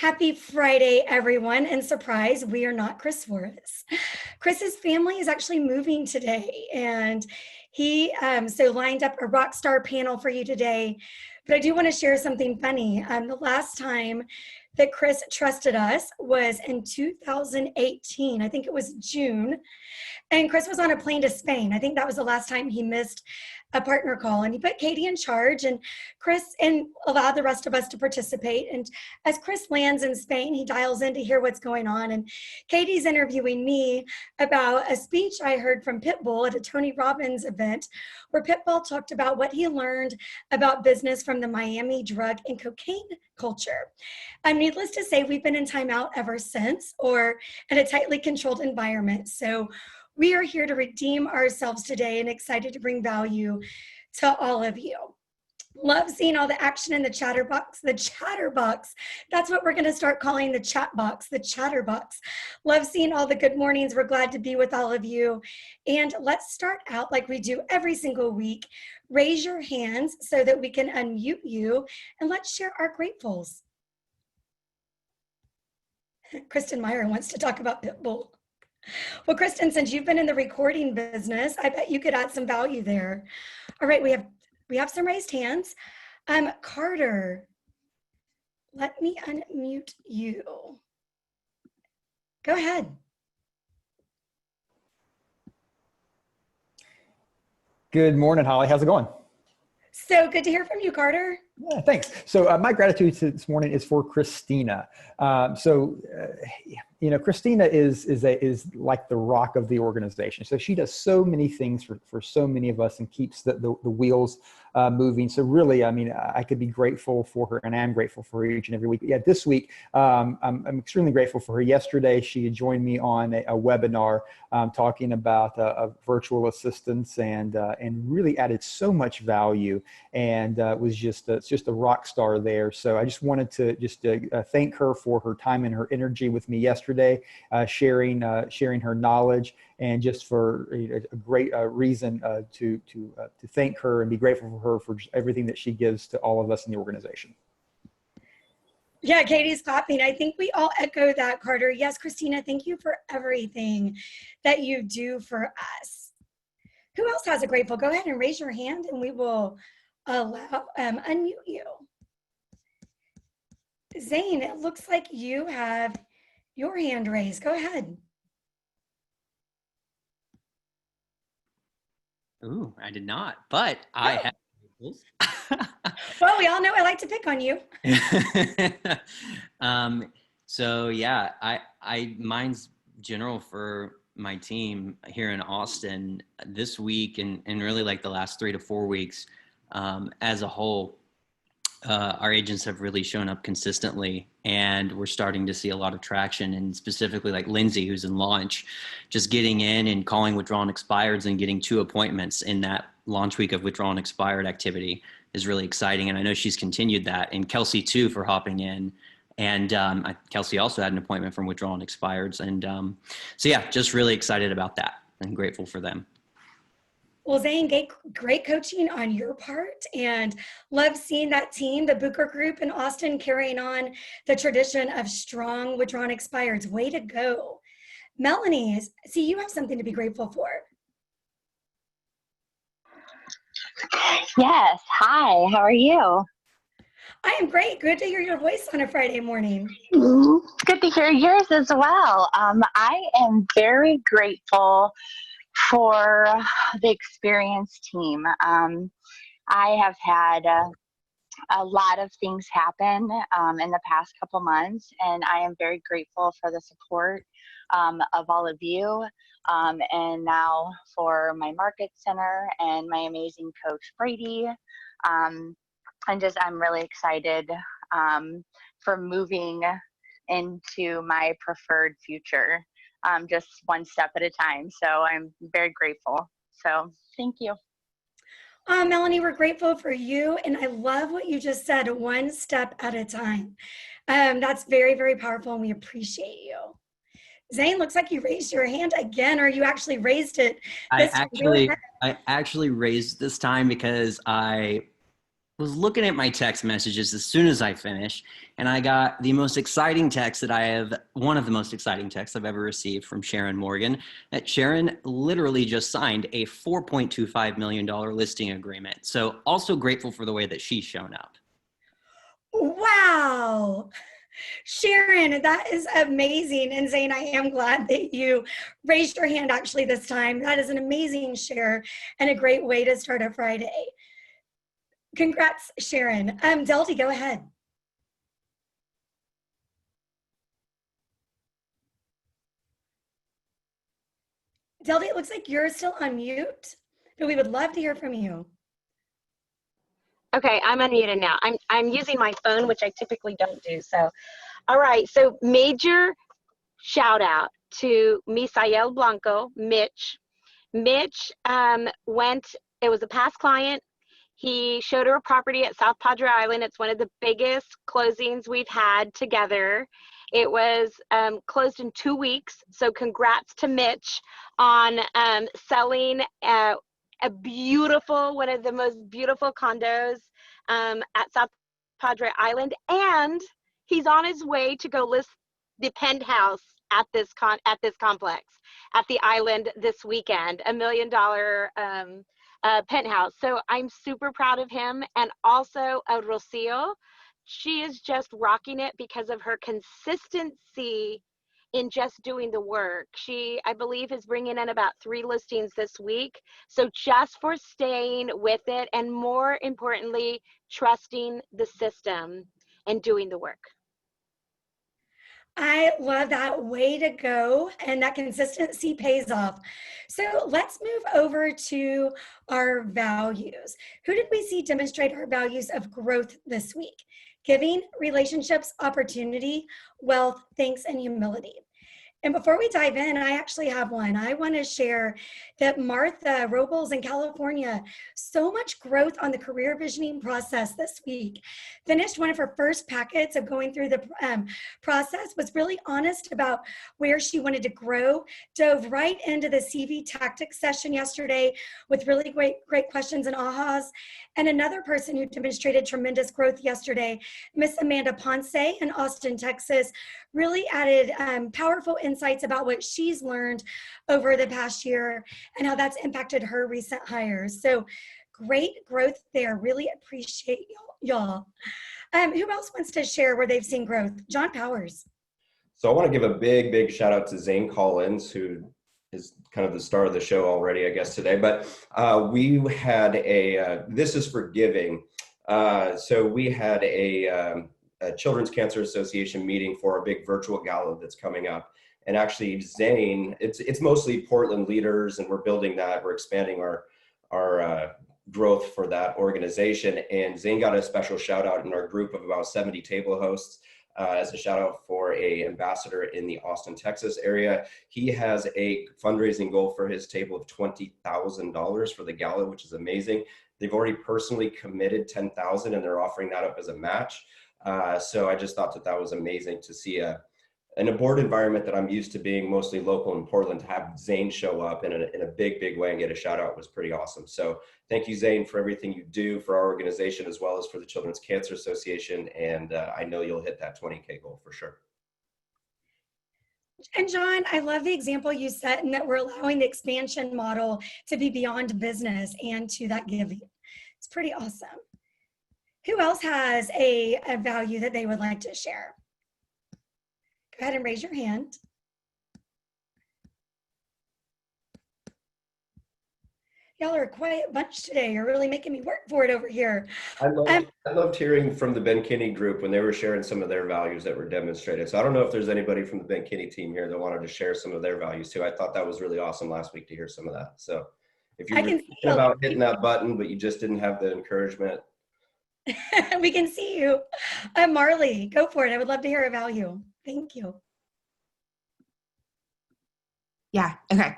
Happy Friday, everyone. And surprise, we are not Chris Suarez. Chris's family is actually moving today, and he so lined up a rock star panel for you today. But I do want to share something funny. The last time that Chris trusted us was in 2018. I think it was June. And Chris was on a plane to Spain. I think that was the last time he missed a partner call. And he put Katie in charge, and Chris and allowed the rest of us to participate. And as Chris lands in Spain, he dials in to hear what's going on. And Katie's interviewing me about a speech I heard from Pitbull at a Tony Robbins event, where Pitbull talked about what he learned about business from the Miami drug and cocaine culture. Needless to say, we've been in timeout ever since, or in a tightly controlled environment. So we are here to redeem ourselves today and excited to bring value to all of you. Love seeing all the action in the chatterbox. The chatterbox, that's what we're going to start calling the chat box, the chatterbox. Love seeing all the good mornings. We're glad to be with all of you. And let's start out like we do every single week. Raise your hands so that we can unmute you, and let's share our gratefuls. Kristen Meyer wants to talk about Pitbull. Well, Kristen, since you've been in the recording business, I bet you could add some value there. All right, we have some raised hands. Carter, let me unmute you. Go ahead. Good morning, Holly. How's it going? So good to hear from you, Carter. Yeah, thanks. So my gratitude this morning is for Christina. Christina is like the rock of the organization. So she does so many things for so many of us and keeps the wheels moving. So really, I mean, I could be grateful for her, and I am grateful for her each and every week. But yeah, this week, I'm extremely grateful for her. Yesterday, she had joined me on a webinar talking about virtual assistants and really added so much value, and was just a rock star there. So I just wanted to thank her for her time and her energy with me yesterday, sharing her knowledge, and just for a great reason to thank her and be grateful for her for everything that she gives to all of us in the organization. Yeah, Katie's clapping. I think we all echo that, Carter. Yes, Christina, thank you for everything that you do for us. Who else has a grateful? Go ahead and raise your hand, and we will allow unmute you. Zane, it looks like you have your hand raised. Go ahead. Ooh, I did not, but I have. Well, we all know I like to pick on you. So yeah, mine's general for my team here in Austin this week, and really like the last 3 to 4 weeks as a whole. Our agents have really shown up consistently, and we're starting to see a lot of traction, and specifically like Lindsay, who's in launch, just getting in and calling withdrawn expireds and getting 2 appointments in that launch week of withdrawn expired activity is really exciting. And I know she's continued that, and Kelsey too, for hopping in. And Kelsey also had an appointment from withdrawn expireds. And so yeah, just really excited about that and grateful for them. Well, Zane, great coaching on your part, and love seeing that team, the Booker Group in Austin, carrying on the tradition of strong withdrawn expireds. Way to go. Melanie, see, you have something to be grateful for. Yes. Hi, how are you? I am great. Good to hear your voice on a Friday morning. Good to hear yours as well. I am very grateful for the experienced team. I have had a lot of things happen in the past couple months, and I am very grateful for the support of all of you, and now for my market center and my amazing coach Brady. I'm really excited for moving into my preferred future, just one step at a time. So I'm very grateful. So thank you. Melanie, we're grateful for you. And I love what you just said, one step at a time. That's very, very powerful, and we appreciate you. Zane, looks like you raised your hand again, or you actually raised it. I actually raised this time because I was looking at my text messages as soon as I finished, and I got the most exciting text one of the most exciting texts I've ever received from Sharon Morgan, that Sharon literally just signed a $4.25 million listing agreement. So also grateful for the way that she's shown up. Wow. Sharon, that is amazing. And Zane, I am glad that you raised your hand actually this time. That is an amazing share and a great way to start a Friday. Congrats, Sharon. Delty, go ahead. Delty, it looks like you're still on mute, but we would love to hear from you. Okay, I'm unmuted now. I'm using my phone, which I typically don't do. So, all right. So major shout out to Misael Blanco, Mitch. Mitch it was a past client. He showed her a property at South Padre Island. It's one of the biggest closings we've had together. It was closed in 2 weeks. So congrats to Mitch on selling one of the most beautiful condos at South Padre Island. And he's on his way to go list the penthouse at this complex at the island this weekend, $1 million penthouse. So I'm super proud of him. And also Rocio, she is just rocking it because of her consistency in just doing the work. She, I believe, is bringing in about 3 listings this week. So just for staying with it, and more importantly, trusting the system and doing the work. I love that. Way to go. And that consistency pays off. So let's move over to our values. Who did we see demonstrate our values of growth this week? Giving, relationships, opportunity, wealth, thanks, and humility. And before we dive in, I actually have one. I want to share that Martha Robles in California, so much growth on the career visioning process this week. Finished one of her first packets of going through the process, was really honest about where she wanted to grow, dove right into the CV tactics session yesterday with really great questions and ahas. And another person who demonstrated tremendous growth yesterday, Miss Amanda Ponce in Austin, Texas, really added powerful insights about what she's learned over the past year and how that's impacted her recent hires. So great growth there. Really appreciate y'all. Who else wants to share where they've seen growth? John Powers. So I want to give a big shout out to Zane Collins, who is kind of the star of the show already, I guess, today. But we had this is for giving. So we had a Children's Cancer Association meeting for our big virtual gala that's coming up. And actually Zane, it's mostly Portland leaders, and we're building that. We're expanding our growth for that organization. And Zane got a special shout out in our group of about 70 table hosts as a shout out for a ambassador in the Austin, Texas area. He has a fundraising goal for his table of $20,000 for the gala, which is amazing. They've already personally committed $10,000 and they're offering that up as a match. So I just thought that was amazing to see in a board environment that I'm used to being mostly local in Portland, to have Zane show up in a big way and get a shout out was pretty awesome. So thank you, Zane, for everything you do for our organization as well as for the Children's Cancer Association. And I know you'll hit that 20K goal for sure. And John, I love the example you set, and that we're allowing the expansion model to be beyond business and to that giving. It's pretty awesome. Who else has a value that they would like to share? Go ahead and raise your hand. Y'all are a quiet bunch today. You're really making me work for it over here. I loved hearing from the Ben Kinney group when they were sharing some of their values that were demonstrated. So I don't know if there's anybody from the Ben Kinney team here that wanted to share some of their values too. I thought that was really awesome last week to hear some of that. So if you were thinking about hitting that button, but you just didn't have the encouragement. We can see you. Marley, go for it. I would love to hear a value. Thank you. Yeah, okay.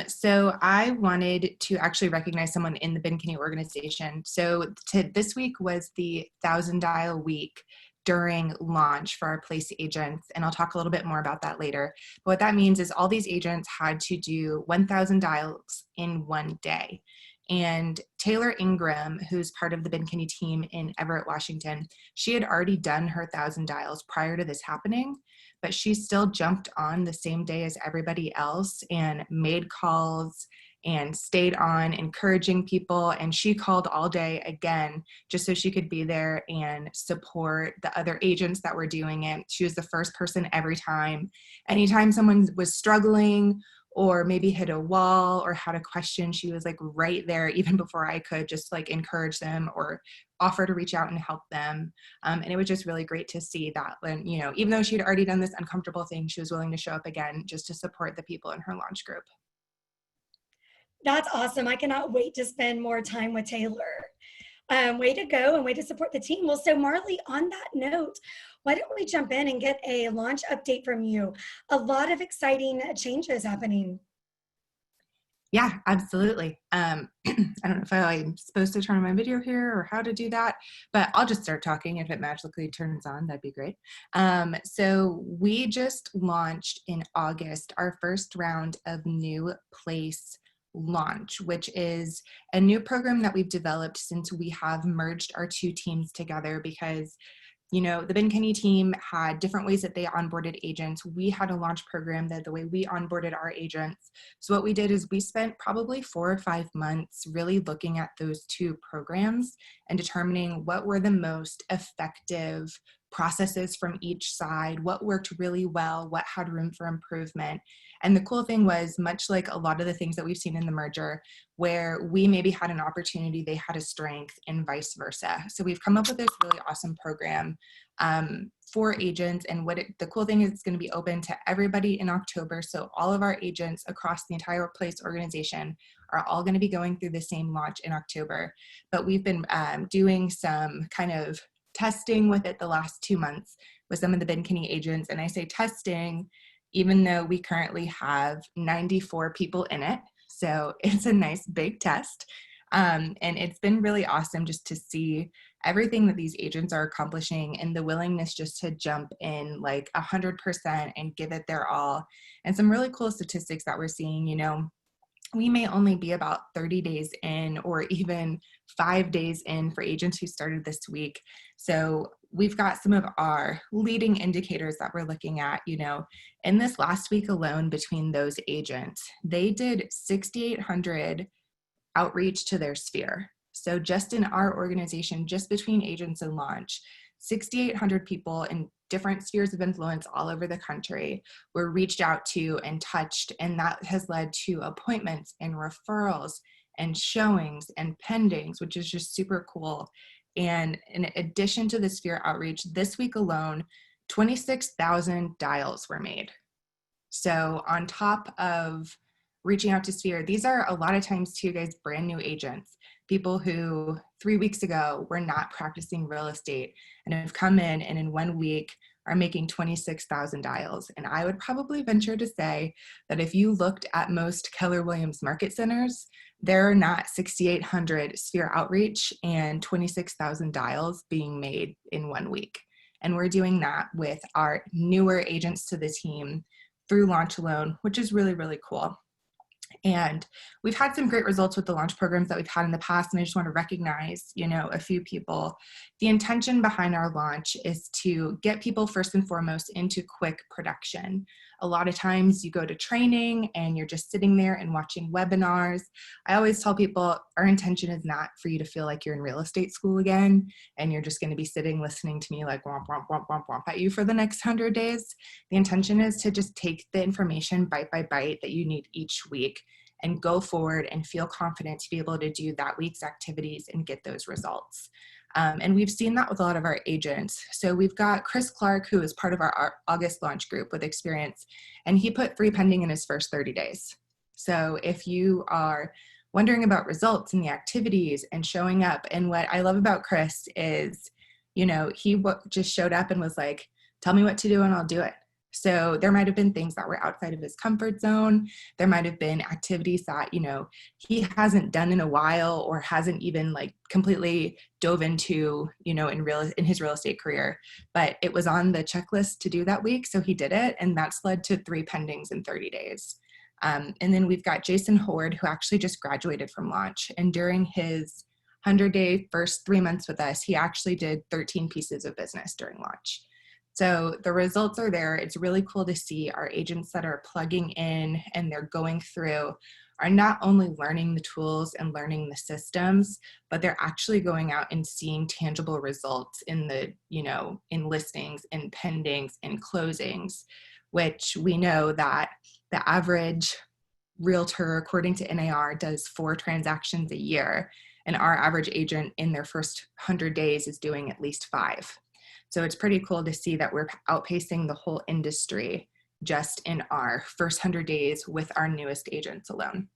So I wanted to actually recognize someone in the Ben Kinney organization. So this week was the 1,000 dial week during launch for our place agents, and I'll talk a little bit more about that later. But what that means is all these agents had to do 1,000 dials in one day. And Taylor Ingram, who's part of the Ben Kinney team in Everett, Washington, she had already done her 1,000 dials prior to this happening, but she still jumped on the same day as everybody else and made calls and stayed on encouraging people. And she called all day again, just so she could be there and support the other agents that were doing it. She was the first person every time. Anytime someone was struggling or maybe hit a wall or had a question, she was like right there, even before I could, just like encourage them or offer to reach out and help them. And it was just really great to see that when, you know, even though she'd already done this uncomfortable thing, she was willing to show up again just to support the people in her launch group. That's awesome. I cannot wait to spend more time with Taylor. Way to go and way to support the team. Well, so Marley, on that note, why don't we jump in and get a launch update from you? A lot of exciting changes happening. Yeah, absolutely. I don't know if I'm supposed to turn on my video here or how to do that, but I'll just start talking. If it magically turns on, that'd be great. So we just launched in August our first round of New Place Launch, which is a new program that we've developed since we have merged our two teams together, because you know, the Ben Kinney team had different ways that they onboarded agents. We had a launch program that the way we onboarded our agents. So what we did is we spent probably 4 or 5 months really looking at those two programs and determining what were the most effective processes from each side, what worked really well, what had room for improvement. And the cool thing was, much like a lot of the things that we've seen in the merger, where we maybe had an opportunity, they had a strength, and vice versa. So we've come up with this really awesome program for agents. And the cool thing is, it's going to be open to everybody in October. So all of our agents across the entire Place organization are all going to be going through the same launch in October. But we've been doing some kind of testing with it the last 2 months with some of the Ben Kinney agents. And I say testing, even though we currently have 94 people in it. So it's a nice big test. And it's been really awesome just to see everything that these agents are accomplishing and the willingness just to jump in like 100% and give it their all. And some really cool statistics that we're seeing, you know, we may only be about 30 days in or even 5 days in for agents who started this week. So we've got some of our leading indicators that we're looking at. You know, in this last week alone, between those agents, they did 6,800 outreach to their sphere. So just in our organization, just between agents and launch, 6,800 people in different spheres of influence all over the country were reached out to and touched. And that has led to appointments and referrals and showings and pendings, which is just super cool. And in addition to the sphere outreach, this week alone, 26,000 dials were made. So on top of reaching out to sphere, these are a lot of times too, guys, brand new agents, people who 3 weeks ago were not practicing real estate and have come in and in 1 week are making 26,000 dials. And I would probably venture to say that if you looked at most Keller Williams market centers, there are not 6,800 sphere outreach and 26,000 dials being made in 1 week. And we're doing that with our newer agents to the team through Launch Alone, which is really, really cool. And we've had some great results with the launch programs that we've had in the past. And I just want to recognize, you know, a few people. The intention behind our launch is to get people first and foremost into quick production. A lot of times you go to training and you're just sitting there and watching webinars. I always tell people our intention is not for you to feel like you're in real estate school again and you're just going to be sitting listening to me like womp, womp, womp, womp, womp at you for the next 100 days. The intention is to just take the information bite by bite that you need each week and go forward and feel confident to be able to do that week's activities and get those results. And we've seen that with a lot of our agents. So we've got Chris Clark, who is part of our August launch group with experience, and he put 3 pending in his first 30 days. So if you are wondering about results and the activities and showing up, and what I love about Chris is, you know, he just showed up and was like, tell me what to do and I'll do it. So there might have been things that were outside of his comfort zone. There might have been activities that, you know, he hasn't done in a while or hasn't even like completely dove into, you know, in his real estate career, but it was on the checklist to do that week. So he did it. And that's led to 3 pendings in 30 days. And then we've got Jason Horde, who actually just graduated from launch. And during his 100-day first 3 months with us, he actually did 13 pieces of business during launch. So the results are there. It's really cool to see our agents that are plugging in and they're going through are not only learning the tools and learning the systems, but they're actually going out and seeing tangible results in the, in listings, in pendings, in closings, which we know that the average realtor, according to NAR, does 4 transactions a year. And our average agent in their first 100 days is doing at least 5. So it's pretty cool to see that we're outpacing the whole industry just in our first 100 days with our newest agents alone.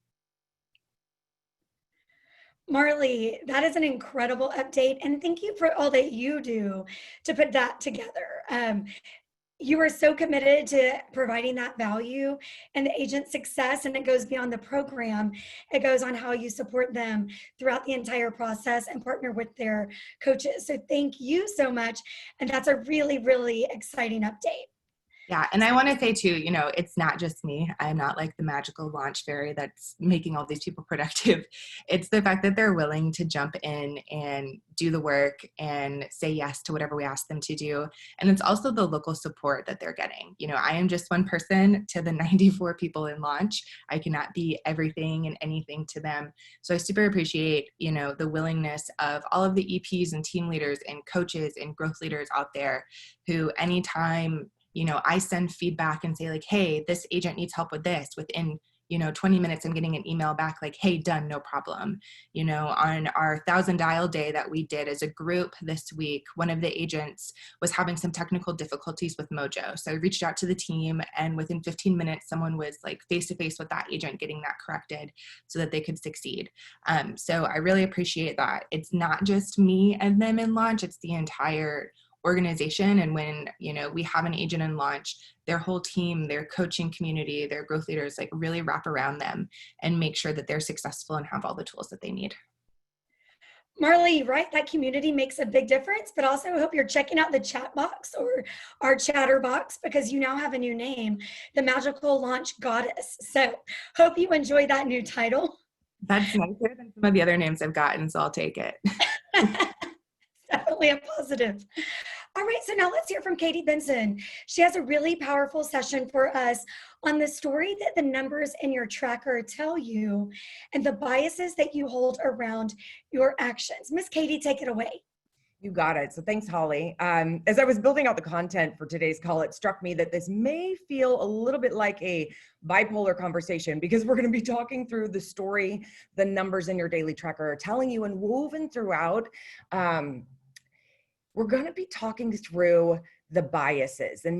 Marley, that is an incredible update. And thank you for all that you do to put that together. You are so committed to providing that value and the agent success, and it goes beyond the program. It goes on how you support them throughout the entire process and partner with their coaches. So thank you so much. And that's a really, really exciting update. Yeah, and I want to say too, it's not just me. I'm not like the magical launch fairy that's making all these people productive. It's the fact that they're willing to jump in and do the work and say yes to whatever we ask them to do. And it's also the local support that they're getting. I am just one person to the 94 people in launch. I cannot be everything and anything to them. So I super appreciate, the willingness of all of the EPs and team leaders and coaches and growth leaders out there who anytime I send feedback and say like, hey, this agent needs help with this. Within, 20 minutes, I'm getting an email back like, hey, done, no problem. On our 1,000 dial day that we did as a group this week, one of the agents was having some technical difficulties with Mojo. So I reached out to the team, and within 15 minutes, someone was like face-to-face with that agent, getting that corrected so that they could succeed. So I really appreciate that. It's not just me and them in launch, it's the entire organization. And when we have an agent in launch, their whole team, their coaching community, their growth leaders like really wrap around them and make sure that they're successful and have all the tools that they need. Marley, right? That community makes a big difference, but also I hope you're checking out the chat box or our chatter box, because you now have a new name, the Magical Launch Goddess. So hope you enjoy that new title. That's nicer than some of the other names I've gotten, so I'll take it. Definitely a positive. All right, so now let's hear from Katie Benson. She has a really powerful session for us on the story that the numbers in your tracker tell you and the biases that you hold around your actions. Miss Katie, take it away. You got it. So thanks, Holly. As I was building out the content for today's call, it struck me that this may feel a little bit like a bipolar conversation, because we're going to be talking through the story the numbers in your daily tracker are telling you, and woven throughout, we're going to be talking through the biases. And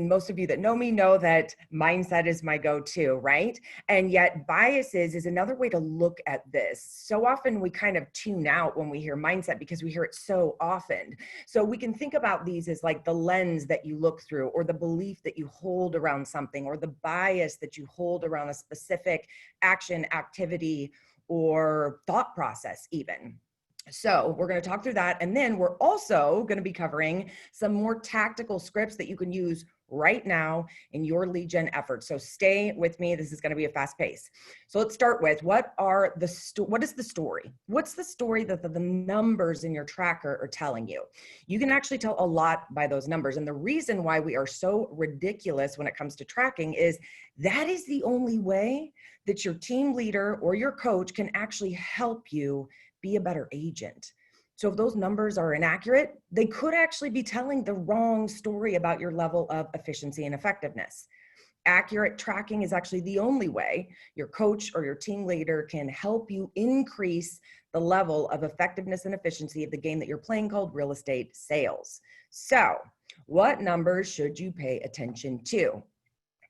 most of you that know me know that mindset is my go-to, right? And yet biases is another way to look at this. So often we kind of tune out when we hear mindset because we hear it so often. So we can think about these as like the lens that you look through, or the belief that you hold around something, or the bias that you hold around a specific action, activity, or thought process even. So we're going to talk through that. And then we're also going to be covering some more tactical scripts that you can use right now in your lead gen efforts. So stay with me. This is going to be a fast pace. So let's start with what is the story? What's the story that the numbers in your tracker are telling you? You can actually tell a lot by those numbers. And the reason why we are so ridiculous when it comes to tracking is that is the only way that your team leader or your coach can actually help you be a better agent. So if those numbers are inaccurate, they could actually be telling the wrong story about your level of efficiency and effectiveness. Accurate tracking is actually the only way your coach or your team leader can help you increase the level of effectiveness and efficiency of the game that you're playing, called real estate sales. So what numbers should you pay attention to?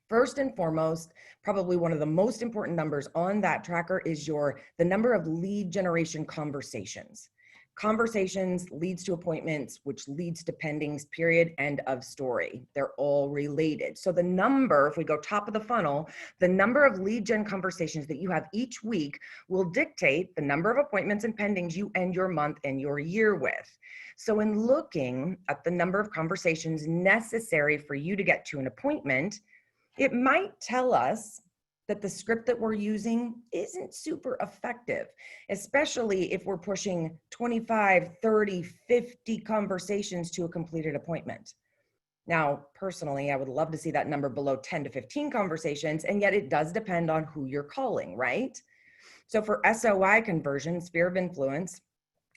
First and foremost, probably one of the most important numbers on that tracker is the number of lead generation conversations. Conversations leads to appointments, which leads to pendings, period, end of story. They're all related. So the number, if we go top of the funnel, the number of lead gen conversations that you have each week will dictate the number of appointments and pendings you end your month and your year with. So in looking at the number of conversations necessary for you to get to an appointment, it might tell us that the script that we're using isn't super effective, especially if we're pushing 25, 30, 50 conversations to a completed appointment. Now, personally, I would love to see that number below 10 to 15 conversations, and yet it does depend on who you're calling, right? So for SOI conversion, sphere of influence,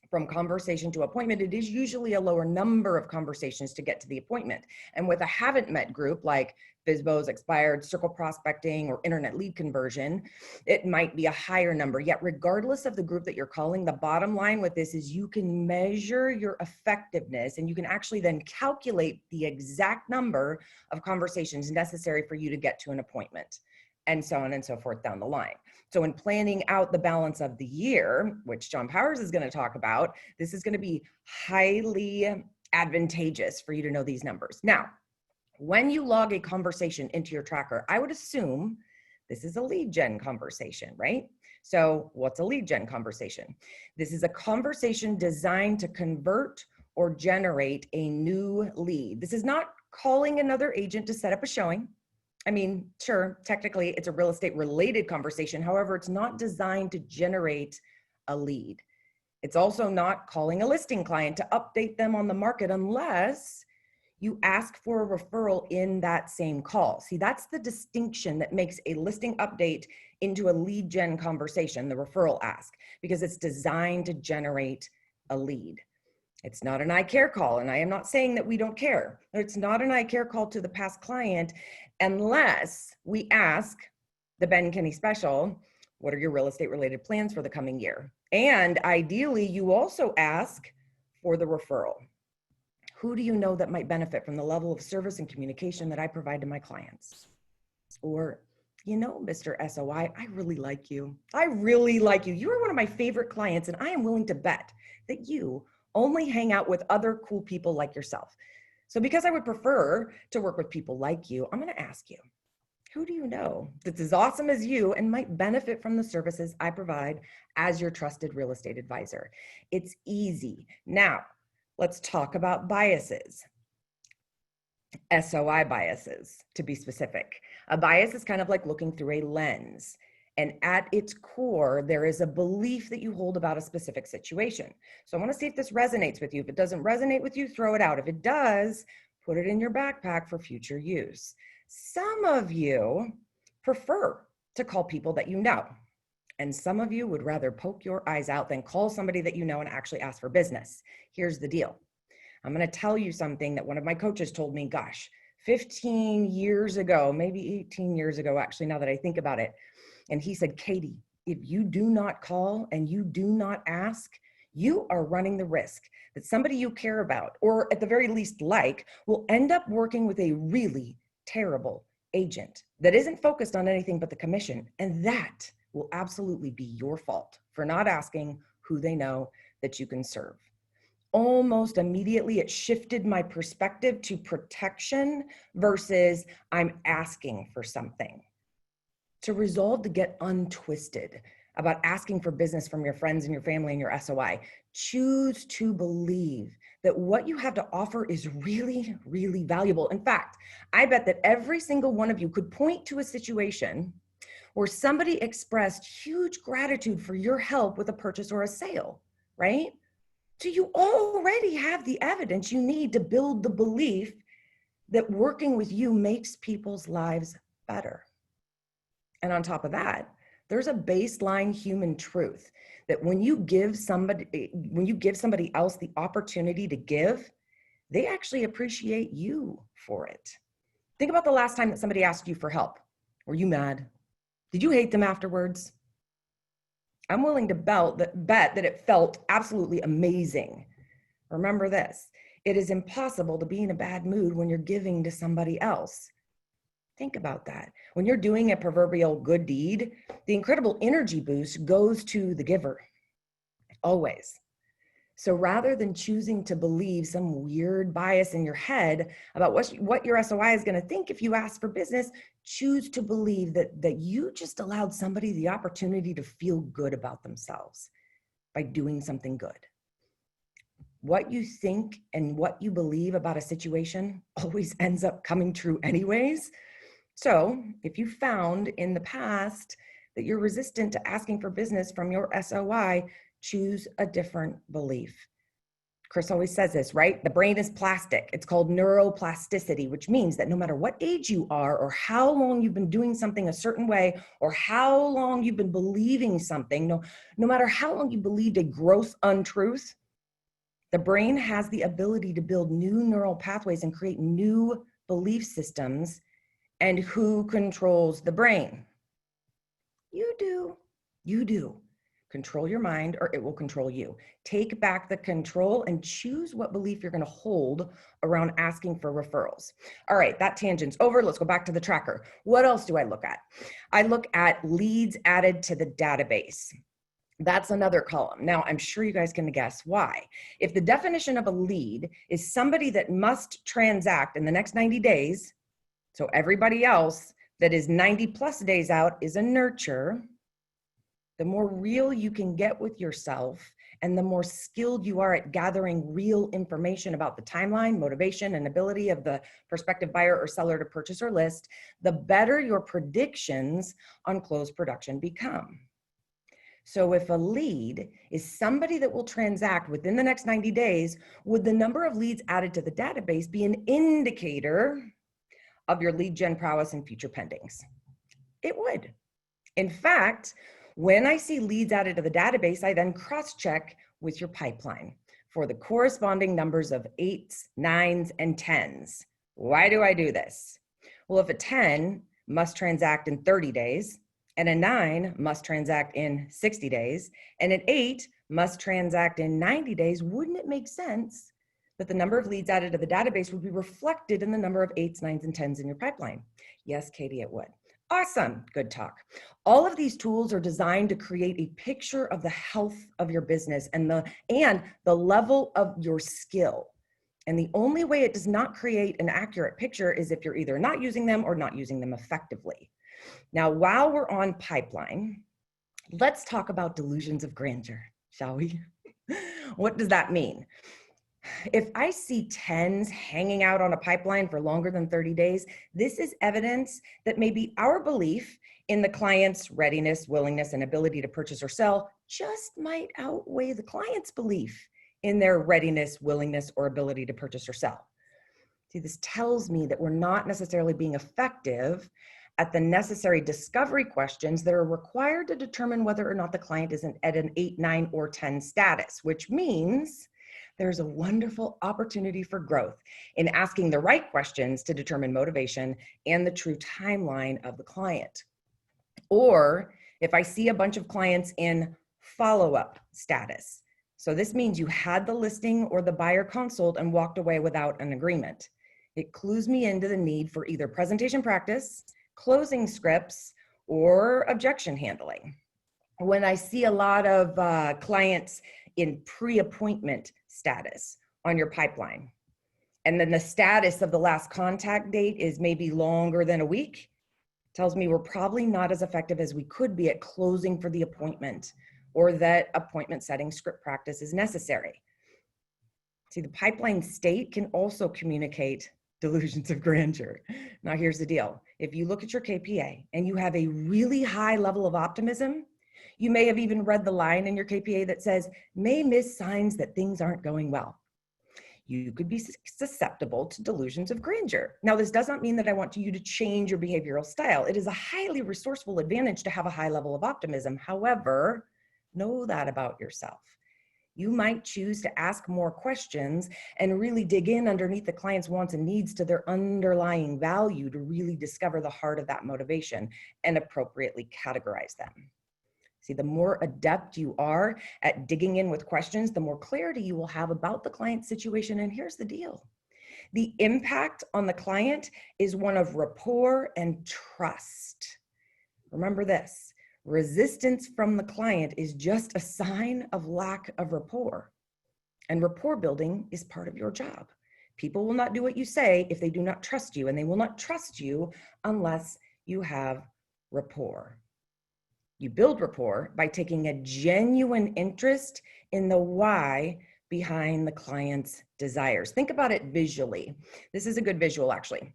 from conversation to appointment, it is usually a lower number of conversations to get to the appointment. And with a haven't met group like FSBOs, expired, circle prospecting, or internet lead conversion, it might be a higher number. Yet regardless of the group that you're calling, the bottom line with this is you can measure your effectiveness, and you can actually then calculate the exact number of conversations necessary for you to get to an appointment, and so on and so forth down the line. So in planning out the balance of the year, which John Powers is going to talk about, this is going to be highly advantageous for you to know these numbers. Now, when you log a conversation into your tracker, I would assume this is a lead gen conversation, right? So what's a lead gen conversation? This is a conversation designed to convert or generate a new lead. This is not calling another agent to set up a showing. I mean, sure, technically it's a real estate related conversation. However, it's not designed to generate a lead. It's also not calling a listing client to update them on the market unless you ask for a referral in that same call. See, that's the distinction that makes a listing update into a lead gen conversation, the referral ask, because it's designed to generate a lead. It's not an I care call, and I am not saying that we don't care. It's not an I care call to the past client unless we ask the Ben Kinney special, what are your real estate related plans for the coming year? And ideally, you also ask for the referral. Who do you know that might benefit from the level of service and communication that I provide to my clients? Or, you know, Mr. SOI, I really like you. I really like you. You are one of my favorite clients, and I am willing to bet that you only hang out with other cool people like yourself. So because I would prefer to work with people like you, I'm going to ask you, who do you know that's as awesome as you and might benefit from the services I provide as your trusted real estate advisor? It's easy. Now, let's talk about biases. SOI biases, to be specific. A bias is kind of like looking through a lens. And at its core, there is a belief that you hold about a specific situation. So I want to see if this resonates with you. If it doesn't resonate with you, throw it out. If it does, put it in your backpack for future use. Some of you prefer to call people that you know. And some of you would rather poke your eyes out than call somebody that you know and actually ask for business. Here's the deal. I'm going to tell you something that one of my coaches told me, gosh, 15 years ago, maybe 18 years ago, actually, now that I think about it. And he said, Katie, if you do not call and you do not ask, you are running the risk that somebody you care about, or at the very least like, will end up working with a really terrible agent that isn't focused on anything but the commission. And that will absolutely be your fault for not asking who they know that you can serve. Almost immediately, it shifted my perspective to protection versus I'm asking for something. To resolve to get untwisted about asking for business from your friends and your family and your SOI, choose to believe that what you have to offer is really, really valuable. In fact, I bet that every single one of you could point to a situation where somebody expressed huge gratitude for your help with a purchase or a sale, right? So you already have the evidence you need to build the belief that working with you makes people's lives better. And on top of that, there's a baseline human truth that when you give somebody else the opportunity to give, they actually appreciate you for it. Think about the last time that somebody asked you for help. Were you mad? Did you hate them afterwards? I'm willing to bet that it felt absolutely amazing. Remember this, it is impossible to be in a bad mood when you're giving to somebody else. Think about that. When you're doing a proverbial good deed, the incredible energy boost goes to the giver, always. So rather than choosing to believe some weird bias in your head about what your SOI is going to think if you ask for business, choose to believe that you just allowed somebody the opportunity to feel good about themselves by doing something good. What you think and what you believe about a situation always ends up coming true anyways. So if you found in the past that you're resistant to asking for business from your SOI, choose a different belief. Chris always says this, right? The brain is plastic. It's called neuroplasticity, which means that no matter what age you are or how long you've been doing something a certain way or how long you've been believing something, no matter how long you believed a gross untruth, the brain has the ability to build new neural pathways and create new belief systems. And who controls the brain? You do. You do. Control your mind or it will control you. Take back the control and choose what belief you're going to hold around asking for referrals. All right, that tangent's over. Let's go back to the tracker. What else do I look at? I look at leads added to the database. That's another column. Now, I'm sure you guys can guess why. If the definition of a lead is somebody that must transact in the next 90 days, so everybody else that is 90 plus days out is a nurture, the more real you can get with yourself and the more skilled you are at gathering real information about the timeline, motivation, and ability of the prospective buyer or seller to purchase or list, the better your predictions on close production become. So if a lead is somebody that will transact within the next 90 days, would the number of leads added to the database be an indicator of your lead gen prowess and future pendings? It would. In fact, when I see leads added to the database, I then cross-check with your pipeline for the corresponding numbers of 8s, 9s, and 10s. Why do I do this? Well, if a 10 must transact in 30 days, and a 9 must transact in 60 days, and an 8 must transact in 90 days, wouldn't it make sense that the number of leads added to the database would be reflected in the number of 8s, 9s, and 10s in your pipeline? Yes, Katie, it would. Awesome, good talk. All of these tools are designed to create a picture of the health of your business and the level of your skill. And the only way it does not create an accurate picture is if you're either not using them or not using them effectively. Now, while we're on pipeline, let's talk about delusions of grandeur, shall we? What does that mean? If I see 10s hanging out on a pipeline for longer than 30 days, this is evidence that maybe our belief in the client's readiness, willingness, and ability to purchase or sell just might outweigh the client's belief in their readiness, willingness, or ability to purchase or sell. See, this tells me that we're not necessarily being effective at the necessary discovery questions that are required to determine whether or not the client is at an 8, 9, or 10 status, which means there's a wonderful opportunity for growth in asking the right questions to determine motivation and the true timeline of the client. Or if I see a bunch of clients in follow-up status. So this means you had the listing or the buyer consult and walked away without an agreement. It clues me into the need for either presentation practice, closing scripts, or objection handling. When I see a lot of clients in pre-appointment status on your pipeline, and then the status of the last contact date is maybe longer than a week, tells me we're probably not as effective as we could be at closing for the appointment, or that appointment setting script practice is necessary. See, the pipeline state can also communicate delusions of grandeur. Now, here's the deal. If you look at your KPA and you have a really high level of optimism, you may have even read the line in your KPA that says, may miss signs that things aren't going well. You could be susceptible to delusions of grandeur. Now, this does not mean that I want you to change your behavioral style. It is a highly resourceful advantage to have a high level of optimism. However, know that about yourself. You might choose to ask more questions and really dig in underneath the client's wants and needs to their underlying value to really discover the heart of that motivation and appropriately categorize them. See, the more adept you are at digging in with questions, the more clarity you will have about the client's situation. And here's the deal. The impact on the client is one of rapport and trust. Remember this. Resistance from the client is just a sign of lack of rapport. And rapport building is part of your job. People will not do what you say if they do not trust you, and they will not trust you unless you have rapport. You build rapport by taking a genuine interest in the why behind the client's desires. Think about it visually. This is a good visual, actually.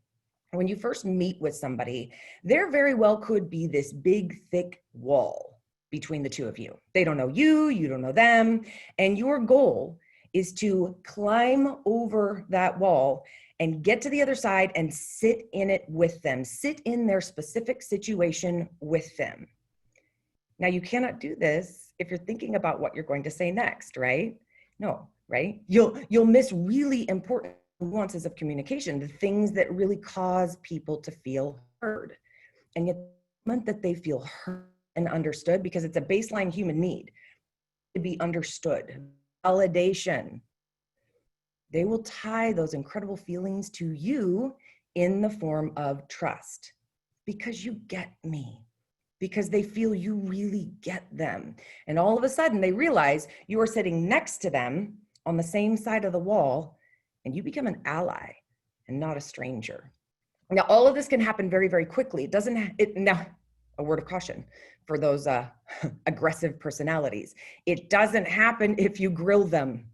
when you first meet with somebody, there very well could be this big, thick wall between the two of you. They don't know you, you don't know them, and your goal is to climb over that wall and get to the other side and sit in it with them, sit in their specific situation with them. Now, you cannot do this if you're thinking about what you're going to say next, right? No, right? You'll miss really important nuances of communication, the things that really cause people to feel heard. And yet, the moment that they feel heard and understood, because it's a baseline human need to be understood, validation, they will tie those incredible feelings to you in the form of trust, because you get me, because they feel you really get them. And all of a sudden they realize you are sitting next to them on the same side of the wall, and you become an ally and not a stranger. Now, all of this can happen very, very quickly. Now, a word of caution for those aggressive personalities. It doesn't happen if you grill them.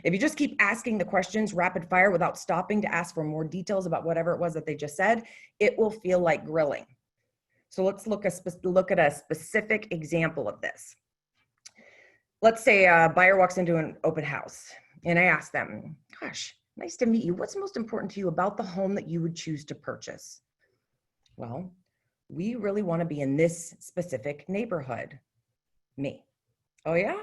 If you just keep asking the questions rapid fire without stopping to ask for more details about whatever it was that they just said, it will feel like grilling. So let's look at a specific example of this. Let's say a buyer walks into an open house and I ask them, gosh, nice to meet you. What's most important to you about the home that you would choose to purchase? Well, we really want to be in this specific neighborhood. Me. Oh yeah?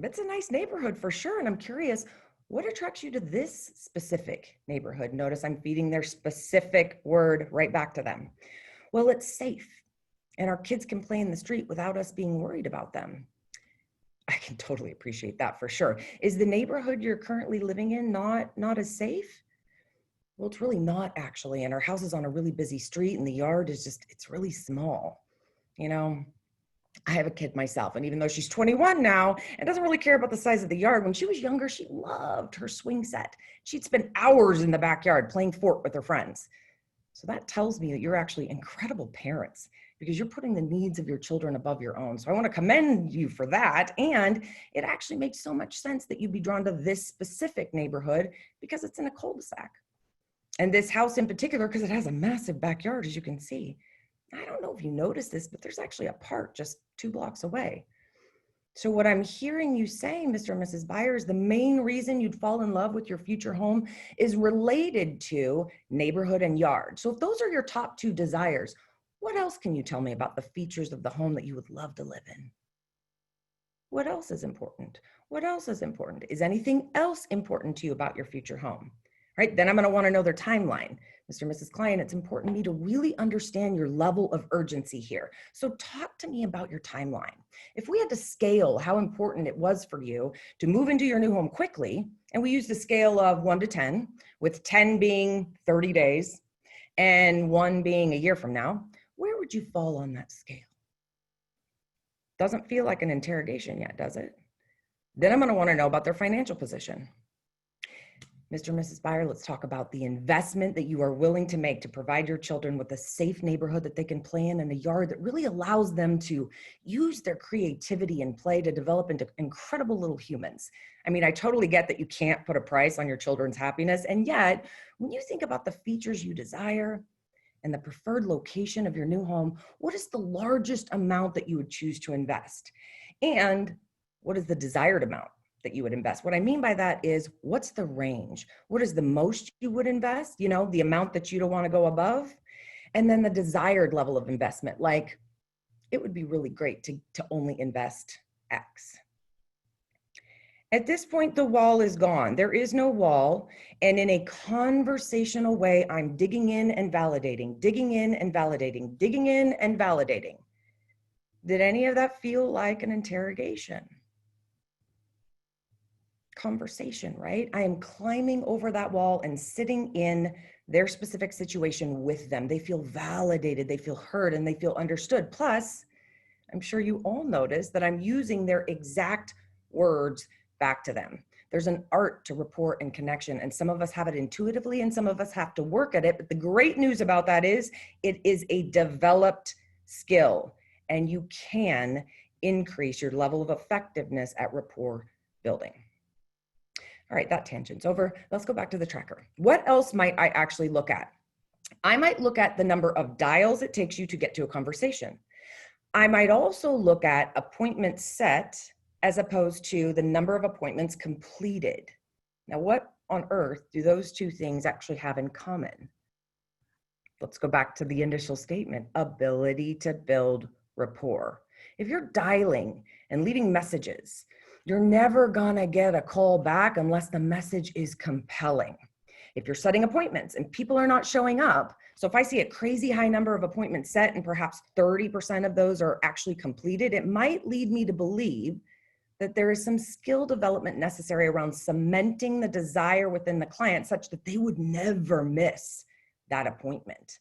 It's a nice neighborhood for sure. And I'm curious, what attracts you to this specific neighborhood? Notice I'm feeding their specific word right back to them. Well, it's safe and our kids can play in the street without us being worried about them. I can totally appreciate that for sure. Is the neighborhood you're currently living in not as safe? Well, it's really not actually. And our house is on a really busy street and the yard is it's really small. You know, I have a kid myself, and even though she's 21 now and doesn't really care about the size of the yard, when she was younger, she loved her swing set. She'd spend hours in the backyard playing fort with her friends. So that tells me that you're actually incredible parents, because you're putting the needs of your children above your own. So I want to commend you for that. And it actually makes so much sense that you'd be drawn to this specific neighborhood because it's in a cul-de-sac. And this house in particular, because it has a massive backyard, as you can see. I don't know if you noticed this, but there's actually a park just 2 blocks away. So what I'm hearing you say, Mr. and Mrs. Buyer, is the main reason you'd fall in love with your future home is related to neighborhood and yard. So if those are your top 2 desires, what else can you tell me about the features of the home that you would love to live in? What else is important? What else is important? Is anything else important to you about your future home? Right, then I'm going to want to know their timeline. Mr. and Mrs. Client, it's important to me to really understand your level of urgency here. So talk to me about your timeline. If we had to scale how important it was for you to move into your new home quickly, and we use the scale of 1 to 10, with 10 being 30 days and 1 being a year from now, where would you fall on that scale? Doesn't feel like an interrogation yet, does it? Then I'm going to want to know about their financial position. Mr. and Mrs. Buyer, let's talk about the investment that you are willing to make to provide your children with a safe neighborhood that they can play in and a yard that really allows them to use their creativity and play to develop into incredible little humans. I mean, I totally get that you can't put a price on your children's happiness. And yet, when you think about the features you desire and the preferred location of your new home, what is the largest amount that you would choose to invest? And what is the desired amount that you would invest? What I mean by that is, what's the range? What is the most you would invest? You know, the amount that you don't want to go above. And then the desired level of investment, like it would be really great to only invest X. At this point, the wall is gone. There is no wall. And in a conversational way, I'm digging in and validating, digging in and validating, digging in and validating. Did any of that feel like an interrogation? Conversation, right? I am climbing over that wall and sitting in their specific situation with them. They feel validated, they feel heard, and they feel understood. Plus, I'm sure you all notice that I'm using their exact words back to them. There's an art to rapport and connection, and some of us have it intuitively and some of us have to work at it. But the great news about that is it is a developed skill, and you can increase your level of effectiveness at rapport building. All right, that tangent's over. Let's go back to the tracker. What else might I actually look at? I might look at the number of dials it takes you to get to a conversation. I might also look at appointments set as opposed to the number of appointments completed. Now, what on earth do those two things actually have in common? Let's go back to the initial statement, ability to build rapport. If you're dialing and leaving messages, you're never gonna get a call back unless the message is compelling. If you're setting appointments and people are not showing up, so if I see a crazy high number of appointments set and perhaps 30% of those are actually completed, it might lead me to believe that there is some skill development necessary around cementing the desire within the client such that they would never miss that appointment.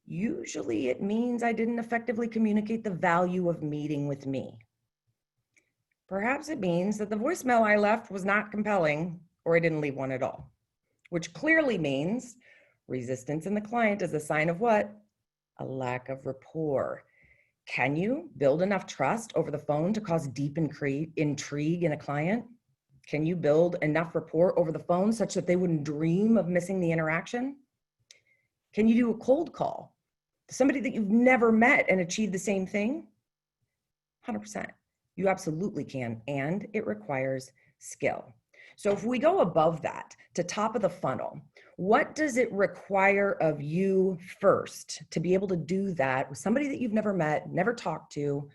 Usually it means I didn't effectively communicate the value of meeting with me. Perhaps it means that the voicemail I left was not compelling, or I didn't leave one at all, which clearly means resistance in the client is a sign of what? A lack of rapport. Can you build enough trust over the phone to cause deep intrigue in a client? Can you build enough rapport over the phone such that they wouldn't dream of missing the interaction? Can you do a cold call to somebody that you've never met and achieve the same thing? 100%. You absolutely can, and it requires skill. So if we go above that to top of the funnel, what does it require of you first to be able to do that with somebody that you've never met, never talked to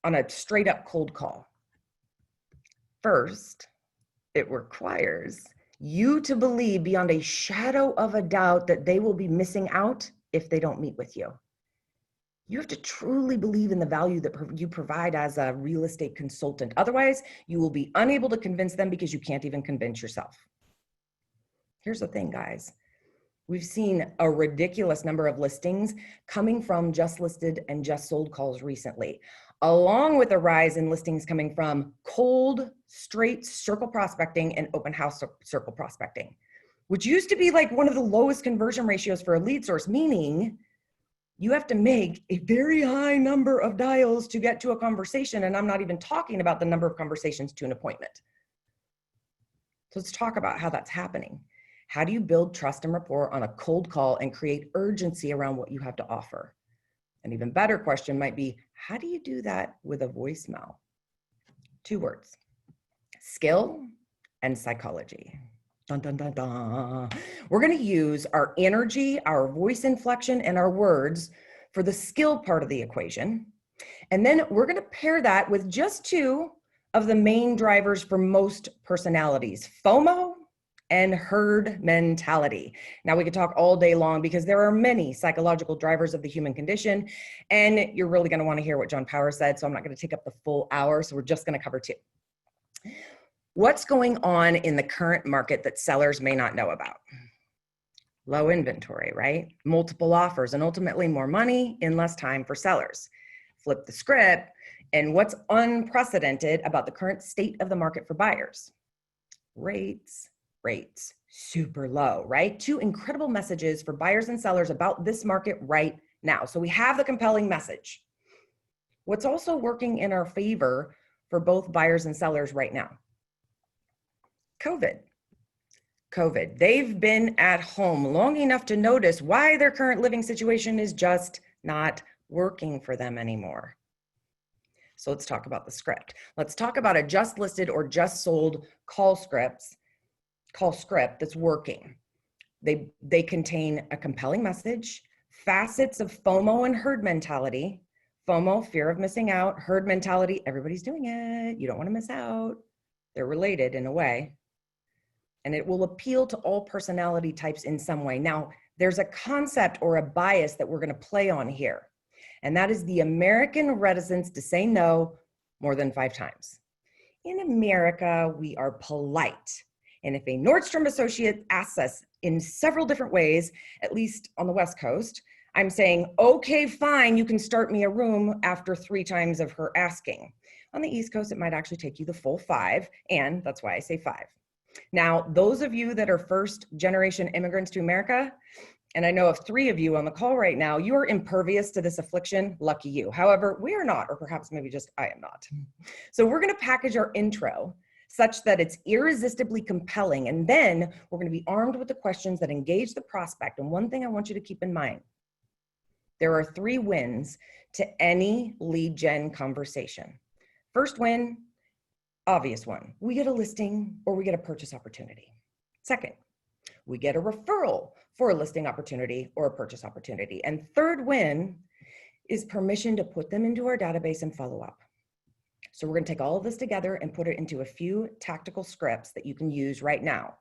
on a straight up cold call? First, it requires you to believe beyond a shadow of a doubt that they will be missing out if they don't meet with you. You have to truly believe in the value that you provide as a real estate consultant. Otherwise, you will be unable to convince them because you can't even convince yourself. Here's the thing, guys. We've seen a ridiculous number of listings coming from just listed and just sold calls recently, along with a rise in listings coming from cold, straight circle prospecting and open house circle prospecting, which used to be like one of the lowest conversion ratios for a lead source, meaning you have to make a very high number of dials to get to a conversation. And I'm not even talking about the number of conversations to an appointment. So let's talk about how that's happening. How do you build trust and rapport on a cold call and create urgency around what you have to offer? An even better question might be, how do you do that with a voicemail? 2 words, skill and psychology. Dun, dun, dun, dun. We're going to use our energy, our voice inflection, and our words for the skill part of the equation. And then we're going to pair that with just 2 of the main drivers for most personalities, FOMO and herd mentality. Now we could talk all day long because there are many psychological drivers of the human condition, and you're really going to want to hear what John Powers said, so I'm not going to take up the full hour, so we're just going to cover 2. What's going on in the current market that sellers may not know about? Low inventory, right? Multiple offers, and ultimately more money in less time for sellers. Flip the script, and what's unprecedented about the current state of the market for buyers? Rates super low, right? 2 incredible messages for buyers and sellers about this market right now. So we have the compelling message. What's also working in our favor for both buyers and sellers right now? COVID. They've been at home long enough to notice why their current living situation is just not working for them anymore. So let's talk about the script. Let's talk about a just listed or just sold call script that's working. They contain a compelling message, facets of FOMO and herd mentality. FOMO, fear of missing out. Herd mentality, everybody's doing it. You don't want to miss out. They're related in a way. And it will appeal to all personality types in some way. Now, there's a concept or a bias that we're going to play on here, and that is the American reticence to say no more than 5 times. In America, we are polite. And if a Nordstrom associate asks us in several different ways, at least on the West Coast, I'm saying, okay, fine, you can start me a room after 3 times of her asking. On the East Coast, it might actually take you the full 5, and that's why I say 5. Now, those of you that are first generation immigrants to America, and I know of 3 of you on the call right now, you are impervious to this affliction, lucky you. However, we are not, or perhaps maybe just I am not. So we're gonna package our intro such that it's irresistibly compelling. And then we're going to be armed with the questions that engage the prospect. And one thing I want you to keep in mind, there are 3 wins to any lead gen conversation. First win, obvious one. We get a listing or we get a purchase opportunity. Second, we get a referral for a listing opportunity or a purchase opportunity. And third win is permission to put them into our database and follow up. So we're going to take all of this together and put it into a few tactical scripts that you can use right now.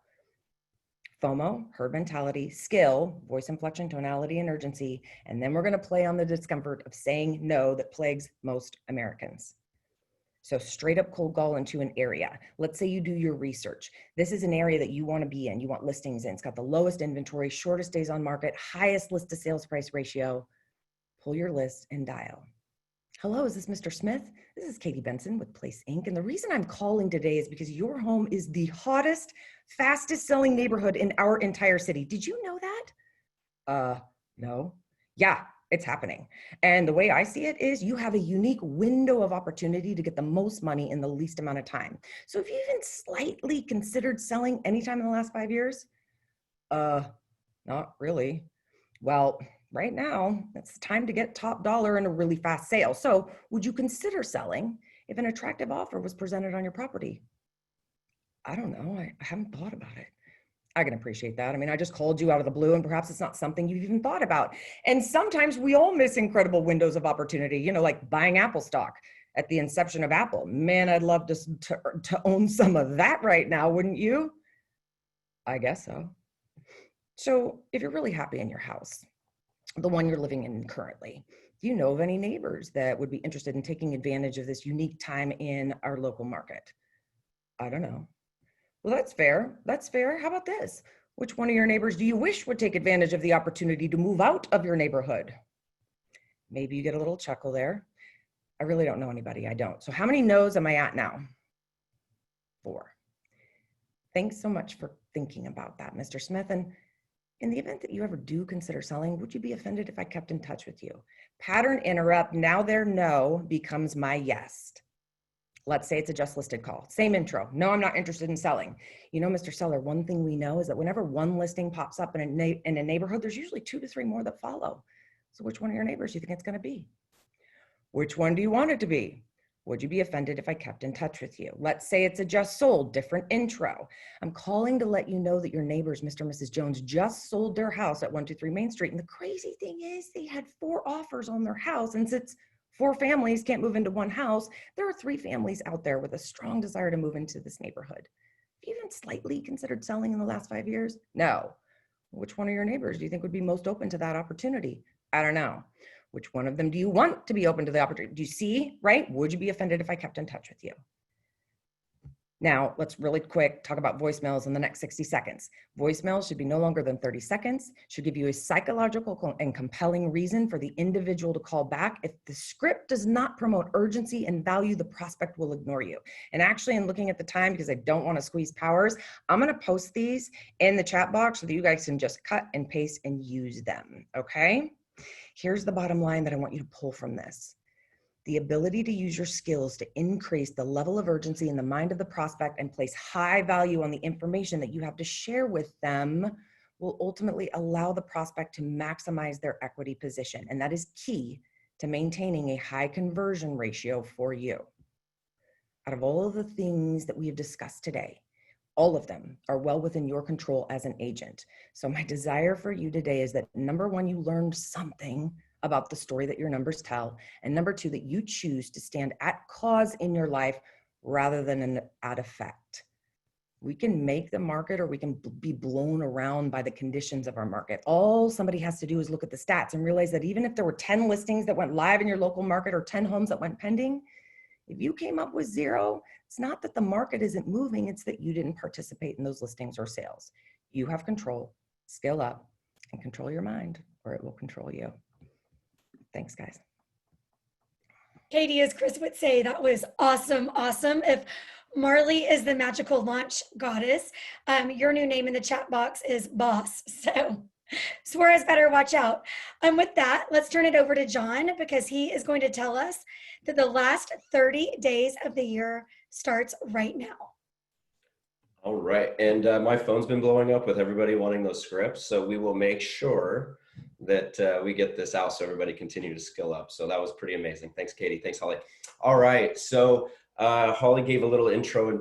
FOMO, herd mentality, skill, voice inflection, tonality, and urgency. And then we're going to play on the discomfort of saying no that plagues most Americans. So straight up cold call into an area. Let's say you do your research. This is an area that you want to be in. You want listings in. It's got the lowest inventory, shortest days on market, highest list to sales price ratio. Pull your list and dial. Hello, is this Mr. Smith? This is Katie Benson with Place Inc. And the reason I'm calling today is because your home is the hottest, fastest selling neighborhood in our entire city. Did you know that? No. Yeah, it's happening. And the way I see it is you have a unique window of opportunity to get the most money in the least amount of time. So if you even slightly considered selling anytime in the last 5 years, not really. Well, right now, it's time to get top dollar in a really fast sale. So would you consider selling if an attractive offer was presented on your property? I don't know. I haven't thought about it. I can appreciate that. I mean, I just called you out of the blue and perhaps it's not something you've even thought about. And sometimes we all miss incredible windows of opportunity, you know, like buying Apple stock at the inception of Apple. Man, I'd love to own some of that right now, wouldn't you? I guess so. So if you're really happy in your house, the one you're living in currently, do you know of any neighbors that would be interested in taking advantage of this unique time in our local market? I don't know. Well, that's fair. That's fair. How about this? Which one of your neighbors do you wish would take advantage of the opportunity to move out of your neighborhood? Maybe you get a little chuckle there. I really don't know anybody. I don't. So how many no's am I at now? 4. Thanks so much for thinking about that, Mr. Smith. And in the event that you ever do consider selling, would you be offended if I kept in touch with you? Pattern interrupt. Now their no becomes my yes. Let's say it's a just listed call. Same intro. No, I'm not interested in selling. You know, Mr. Seller, one thing we know is that whenever one listing pops up in a neighborhood, there's usually 2 to 3 more that follow. So which one of your neighbors do you think it's going to be? Which one do you want it to be? Would you be offended if I kept in touch with you? Let's say it's a just sold, different intro. I'm calling to let you know that your neighbors, Mr. and Mrs. Jones, just sold their house at 123 Main Street. And the crazy thing is they had 4 offers on their house. And since 4 families can't move into one house, there are 3 families out there with a strong desire to move into this neighborhood. Have you even slightly considered selling in the last 5 years? No. Which one of your neighbors do you think would be most open to that opportunity? I don't know. Which one of them do you want to be open to the opportunity? Do you see, right? Would you be offended if I kept in touch with you? Now, let's really quick talk about voicemails in the next 60 seconds. Voicemails should be no longer than 30 seconds, should give you a psychological and compelling reason for the individual to call back. If the script does not promote urgency and value, the prospect will ignore you. And actually, in looking at the time, because I don't want to squeeze powers, I'm going to post these in the chat box so that you guys can just cut and paste and use them, okay? Here's the bottom line that I want you to pull from this. The ability to use your skills to increase the level of urgency in the mind of the prospect and place high value on the information that you have to share with them will ultimately allow the prospect to maximize their equity position. And that is key to maintaining a high conversion ratio for you. Out of all of the things that we have discussed today, all of them are well within your control as an agent. So my desire for you today is that, number 1, you learned something about the story that your numbers tell. And number 2, that you choose to stand at cause in your life rather than at effect. We can make the market or we can be blown around by the conditions of our market. All somebody has to do is look at the stats and realize that even if there were 10 listings that went live in your local market or 10 homes that went pending, if you came up with 0, it's not that the market isn't moving, it's that you didn't participate in those listings or sales. You have control, skill up, and control your mind, or it will control you. Thanks, guys. Katie, as Chris would say, that was awesome, awesome. If Marley is the magical launch goddess, your new name in the chat box is Boss. So Suarez better watch out. And with that, let's turn it over to John because he is going to tell us that the last 30 days of the year starts right now. All right. And my phone's been blowing up with everybody wanting those scripts. So we will make sure that we get this out so everybody continue to skill up. So that was pretty amazing. Thanks, Katie. Thanks, Holly. All right. So Holly gave a little intro in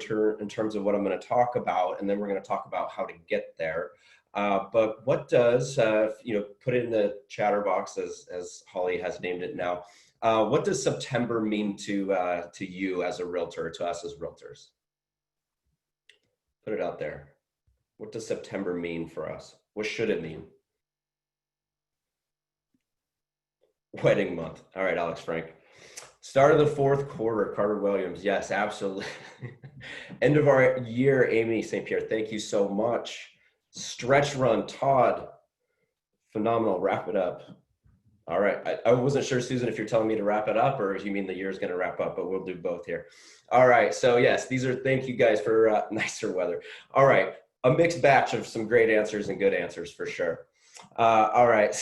terms of what I'm going to talk about, and then we're going to talk about how to get there. But what does, put it in the chatter box as Holly has named it now. What does September mean to you as a realtor, to us as realtors? Put it out there. What does September mean for us? What should it mean? Wedding month. All right, Alex Frank. Start of the fourth quarter, Carter Williams. Yes, absolutely. End of our year, Amy St. Pierre. Thank you so much. Stretch run, Todd. Phenomenal. Wrap it up. All right. I wasn't sure, Susan, if you're telling me to wrap it up or if you mean the year is going to wrap up, but we'll do both here. All right. So yes, thank you guys for nicer weather. All right. A mixed batch of some great answers and good answers for sure. All right.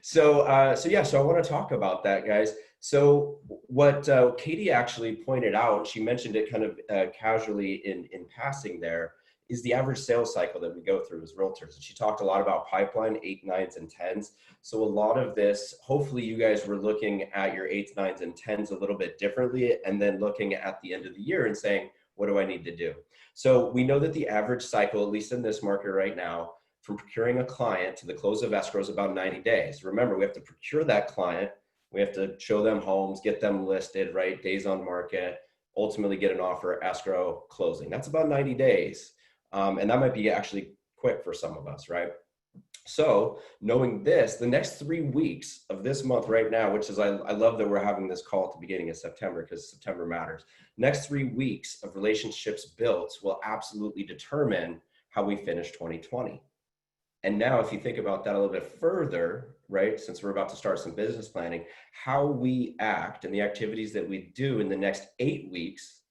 So I want to talk about that, guys. So what Katie actually pointed out, she mentioned it kind of casually in passing there, is the average sales cycle that we go through as realtors. And she talked a lot about pipeline, 8, 9s, and 10s. So a lot of this, hopefully you guys were looking at your 8s, 9s, and 10s a little bit differently, and then looking at the end of the year and saying, what do I need to do? So we know that the average cycle, at least in this market right now, from procuring a client to the close of escrow is about 90 days. Remember, we have to procure that client. We have to show them homes, get them listed, right? Days on market, ultimately get an offer, escrow, closing. That's about 90 days. And that might be actually quick for some of us, right? So knowing this, the next 3 weeks of this month right now, which is, I love that we're having this call at the beginning of September because September matters. Next 3 weeks of relationships built will absolutely determine how we finish 2020. And now if you think about that a little bit further, right, since we're about to start some business planning, how we act and the activities that we do in the next 8 weeks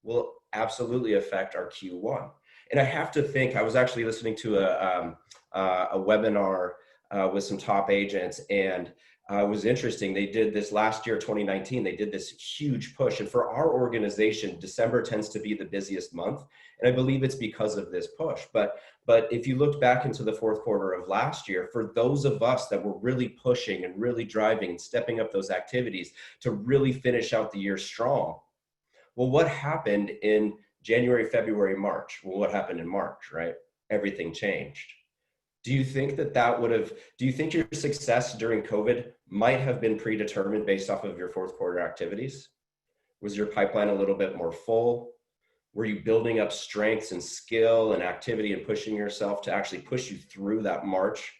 will absolutely affect our Q1. And I have to think, I was actually listening to a webinar with some top agents, and it was interesting. They did this last year, 2019, they did this huge push. And for our organization, December tends to be the busiest month. And I believe it's because of this push. But if you looked back into the fourth quarter of last year, for those of us that were really pushing and really driving and stepping up those activities to really finish out the year strong, well, what happened in January, February, March? Well, what happened in March, right? Everything changed. Do you think do you think your success during COVID might have been predetermined based off of your fourth quarter activities? Was your pipeline a little bit more full? Were you building up strengths and skill and activity and pushing yourself to actually push you through that March?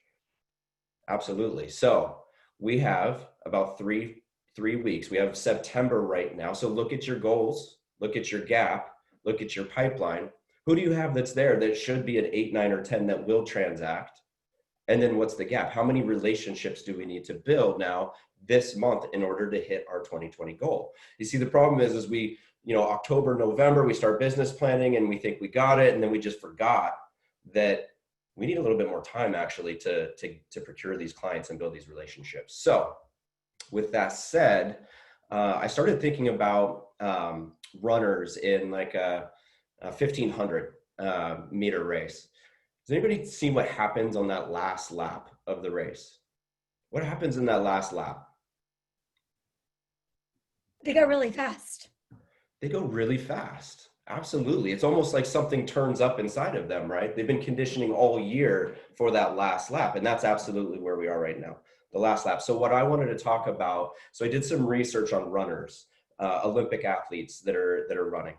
Absolutely. So we have about three weeks. We have September right now. So look at your goals, look at your gap, look at your pipeline. Who do you have that's there that should be an 8, 9, or 10 that will transact? And then what's the gap? How many relationships do we need to build now this month in order to hit our 2020 goal? You see, the problem is we, October, November, we start business planning and we think we got it. And then we just forgot that we need a little bit more time actually to procure these clients and build these relationships. So with that said, I started thinking about runners in like a 1,500 meter race. Has anybody seen what happens on that last lap of the race? What happens in that last lap? They go really fast. They go really fast. Absolutely. It's almost like something turns up inside of them, right? They've been conditioning all year for that last lap. And that's absolutely where we are right now, the last lap. So what I wanted to talk about, so I did some research on runners, Olympic athletes that are running.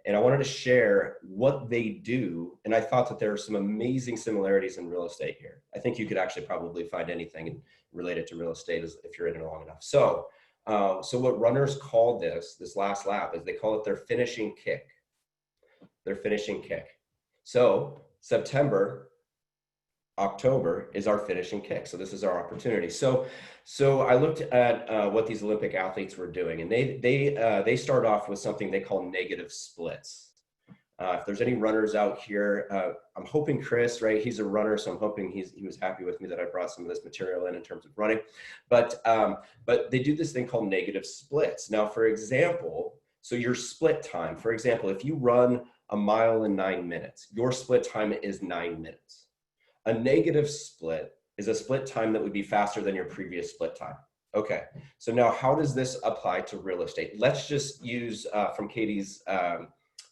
And I wanted to share what they do. And I thought that there are some amazing similarities in real estate here. I think you could actually probably find anything related to real estate if you're in it long enough. So what runners call this last lap is they call it their finishing kick. Their finishing kick. So September, October is our finishing kick. So this is our opportunity. So I looked at what these Olympic athletes were doing, and they start off with something they call negative splits. If there's any runners out here, I'm hoping Chris, right? He's a runner, so I'm hoping he was happy with me that I brought some of this material in terms of running. But they do this thing called negative splits. Now, for example, so your split time, for example, if you run a mile in 9 minutes. Your split time is 9 minutes. A negative split is a split time that would be faster than your previous split time. Okay, so now how does this apply to real estate? Let's just use from Katie's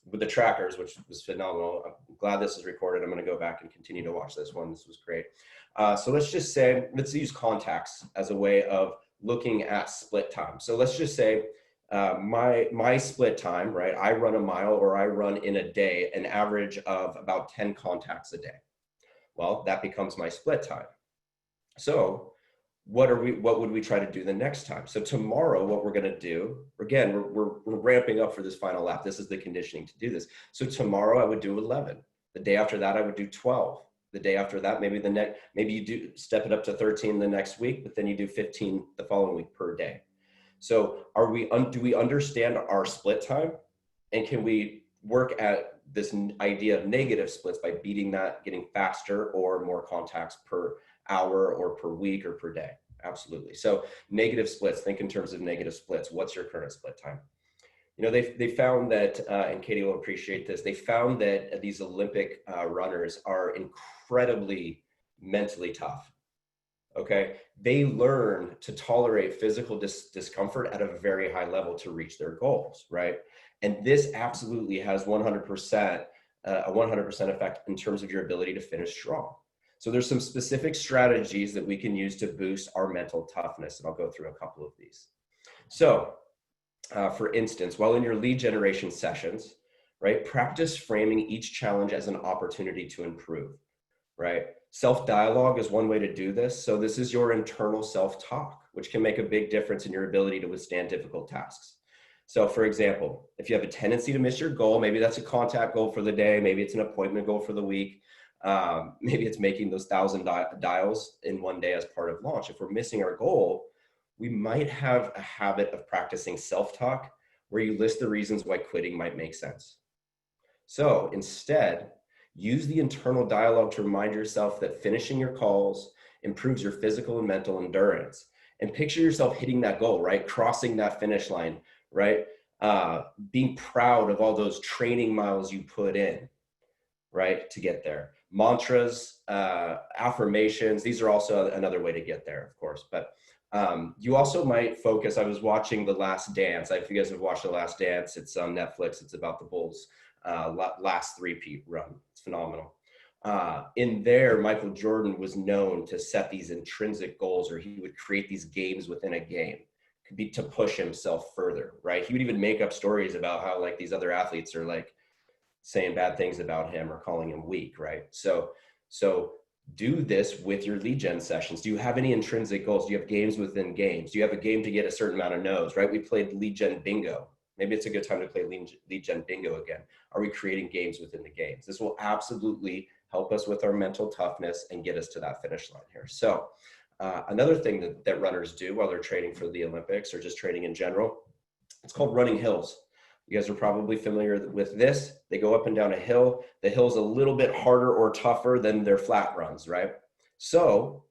with the trackers, which was phenomenal. I'm glad this is recorded. I'm going to go back and continue to watch this one. This was great. So let's just say, let's use contacts as a way of looking at split time. So let's just say my split time, right? I run a mile, or I run in a day an average of about 10 contacts a day. Well, that becomes my split time. So what would we try to do the next time? So tomorrow, what we're going to do, again, we're ramping up for this final lap. This is the conditioning to do this. So tomorrow I would do 11. The day after that, I would do 12. The day after that, maybe you do step it up to 13 the next week, but then you do 15 the following week per day. So do we understand our split time? And can we work at this idea of negative splits by beating that, getting faster or more contacts per hour or per week or per day? Absolutely. So negative splits, think in terms of negative splits. What's your current split time? You know, they found that, and Katie will appreciate this, they found that these Olympic runners are incredibly mentally tough. Okay. They learn to tolerate physical discomfort at a very high level to reach their goals, right? And this absolutely has 100%, a 100% effect in terms of your ability to finish strong. So there's some specific strategies that we can use to boost our mental toughness, and I'll go through a couple of these. So for instance, while in your lead generation sessions, right, practice framing each challenge as an opportunity to improve, right? Self-dialogue is one way to do this. So this is your internal self-talk, which can make a big difference in your ability to withstand difficult tasks. So for example, if you have a tendency to miss your goal, maybe that's a contact goal for the day, maybe it's an appointment goal for the week, maybe it's making those 1,000 dials in one day as part of launch. If we're missing our goal, we might have a habit of practicing self-talk where you list the reasons why quitting might make sense. So instead, use the internal dialogue to remind yourself that finishing your calls improves your physical and mental endurance. And picture yourself hitting that goal, right? Crossing that finish line, right? Being proud of all those training miles you put in, right? To get there. Mantras, affirmations, these are also another way to get there, of course. But you also might focus, I was watching The Last Dance. If you guys have watched The Last Dance, it's on Netflix. It's about the Bulls' last three-peat run. It's phenomenal. In there, Michael Jordan was known to set these intrinsic goals, or he would create these games within a game. Could be to push himself further, right? He would even make up stories about how like these other athletes are like saying bad things about him or calling him weak, right? So do this with your lead gen sessions. Do you have any intrinsic goals? Do you have games within games? Do you have a game to get a certain amount of no's, right? We played lead gen bingo. Maybe it's a good time to play lead gen bingo again. Are we creating games within the games? This will absolutely help us with our mental toughness and get us to that finish line here. So another thing that runners do while they're training for the Olympics or just training in general, it's called running hills. You guys are probably familiar with this. They go up and down a hill. The hill's a little bit harder or tougher than their flat runs, right? So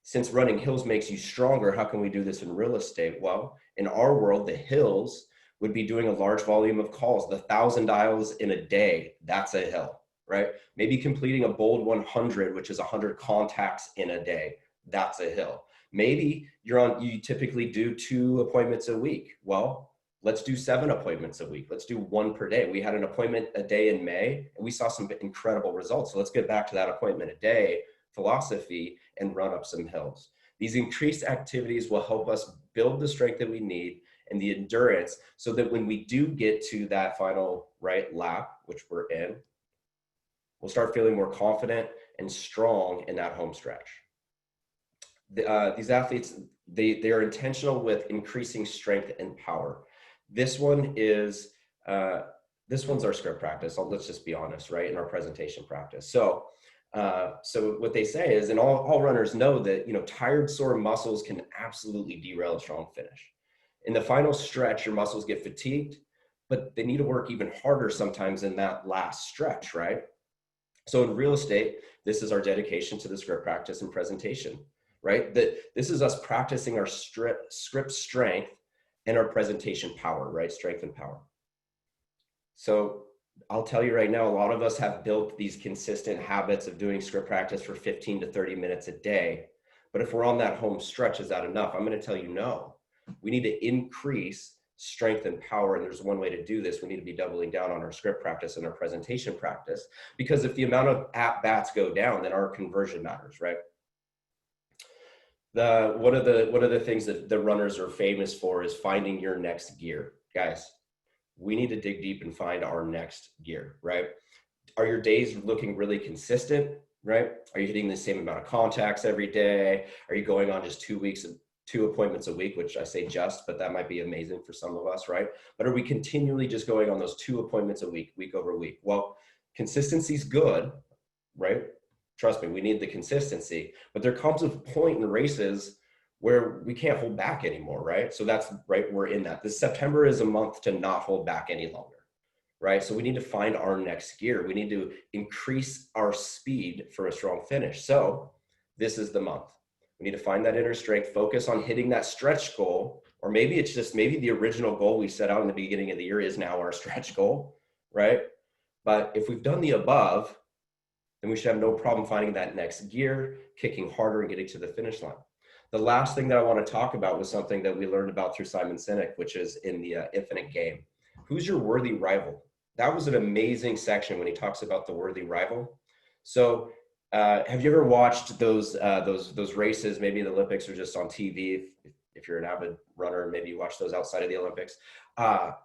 since running hills makes you stronger, how can we do this in real estate? Well, in our world, the hills would be doing a large volume of calls. The 1,000 dials in a day, that's a hill, right? Maybe completing a bold 100, which is 100 contacts in a day, that's a hill. Maybe you typically do 2 appointments a week. Well, let's do 7 appointments a week. Let's do 1 per day. We had an appointment a day in May, and we saw some incredible results. So let's get back to that appointment a day philosophy and run up some hills. These increased activities will help us build the strength that we need and the endurance so that when we do get to that final right lap, which we're in, we'll start feeling more confident and strong in that home stretch. These athletes, they are intentional with increasing strength and power. This one is, this one's our script practice. Let's just be honest, right? In our presentation practice. So what they say is, and all runners know that, you know, tired, sore muscles can absolutely derail a strong finish. In the final stretch, your muscles get fatigued, but they need to work even harder sometimes in that last stretch, right? So in real estate, this is our dedication to the script practice and presentation, right? This is us practicing our script strength and our presentation power, right? Strength and power. So I'll tell you right now, a lot of us have built these consistent habits of doing script practice for 15 to 30 minutes a day. But if we're on that home stretch, is that enough? I'm going to tell you no. We need to increase strength and power. And there's one way to do this. We need to be doubling down on our script practice and our presentation practice. Because if the amount of at-bats go down, then our conversion matters, right? One of the things that the runners are famous for is finding your next gear. Guys, we need to dig deep and find our next gear, right? Are your days looking really consistent, right? Are you hitting the same amount of contacts every day? Are you going on just 2 appointments a week, which I say just, but that might be amazing for some of us, right? But are we continually just going on those 2 appointments a week, week over week? Well, consistency's good, right? Trust me, we need the consistency, but there comes a point in races where we can't hold back anymore, right? So that's right, we're in that. This September is a month to not hold back any longer, right? So we need to find our next gear. We need to increase our speed for a strong finish. So this is the month. We need to find that inner strength, focus on hitting that stretch goal, or maybe it's just, maybe the original goal we set out in the beginning of the year is now our stretch goal, right? But if we've done the above, then we should have no problem finding that next gear, kicking harder and getting to the finish line. The last thing that I want to talk about was something that we learned about through Simon Sinek, which is in the Infinite Game. Who's your worthy rival? That was an amazing section when he talks about the worthy rival. So have you ever watched those races, maybe the Olympics or just on TV? If you're an avid runner, maybe you watch those outside of the Olympics.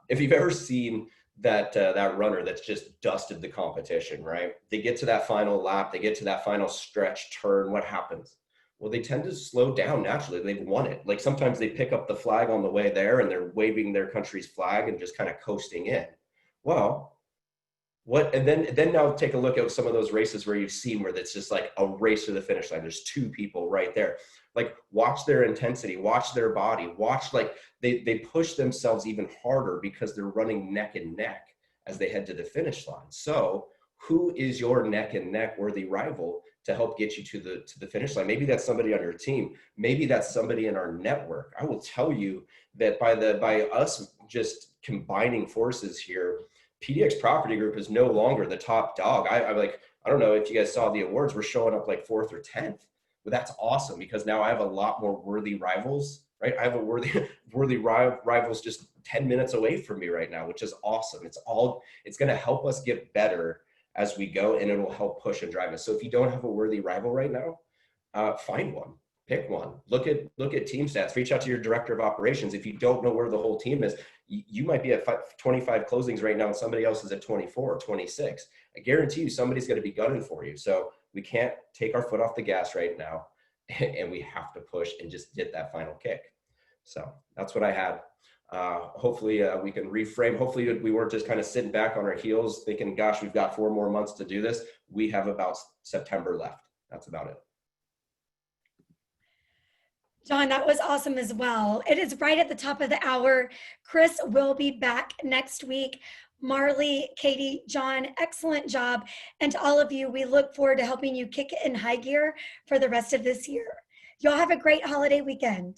If you've ever seen that runner that's just dusted the competition, right? They get to that final lap, they get to that final stretch turn, what happens? Well, they tend to slow down naturally. They've won it. Like sometimes they pick up the flag on the way there and they're waving their country's flag and just kind of coasting in. Well, and then now take a look at some of those races where you've seen where it's just like a race to the finish line. There's 2 people right there. Like watch their intensity, watch their body, watch like they push themselves even harder because they're running neck and neck as they head to the finish line. So who is your neck and neck worthy rival to help get you to the finish line? Maybe that's somebody on your team. Maybe that's somebody in our network. I will tell you that by us just combining forces here, PDX Property Group is no longer the top dog. I don't know if you guys saw the awards, we're showing up like 4th or 10th. But that's awesome because now I have a lot more worthy rivals, right? I have a worthy rivals just 10 minutes away from me right now, which is awesome. It's going to help us get better as we go, and it will help push and drive us. So if you don't have a worthy rival right now, find one, pick one. Look at team stats. Reach out to your director of operations. If you don't know where the whole team is, you might be at 25 closings right now, and somebody else is at 24 or 26. I guarantee you, somebody's going to be gunning for you. So we can't take our foot off the gas right now, and we have to push and just get that final kick. So that's what I had. Hopefully we can reframe. Hopefully we weren't just kind of sitting back on our heels thinking, gosh, we've got 4 more months to do this. We have about September left. That's about it. John, that was awesome as well. It is right at the top of the hour. Chris will be back next week. Marley, Katie, John, excellent job. And to all of you, we look forward to helping you kick it in high gear for the rest of this year. Y'all have a great holiday weekend.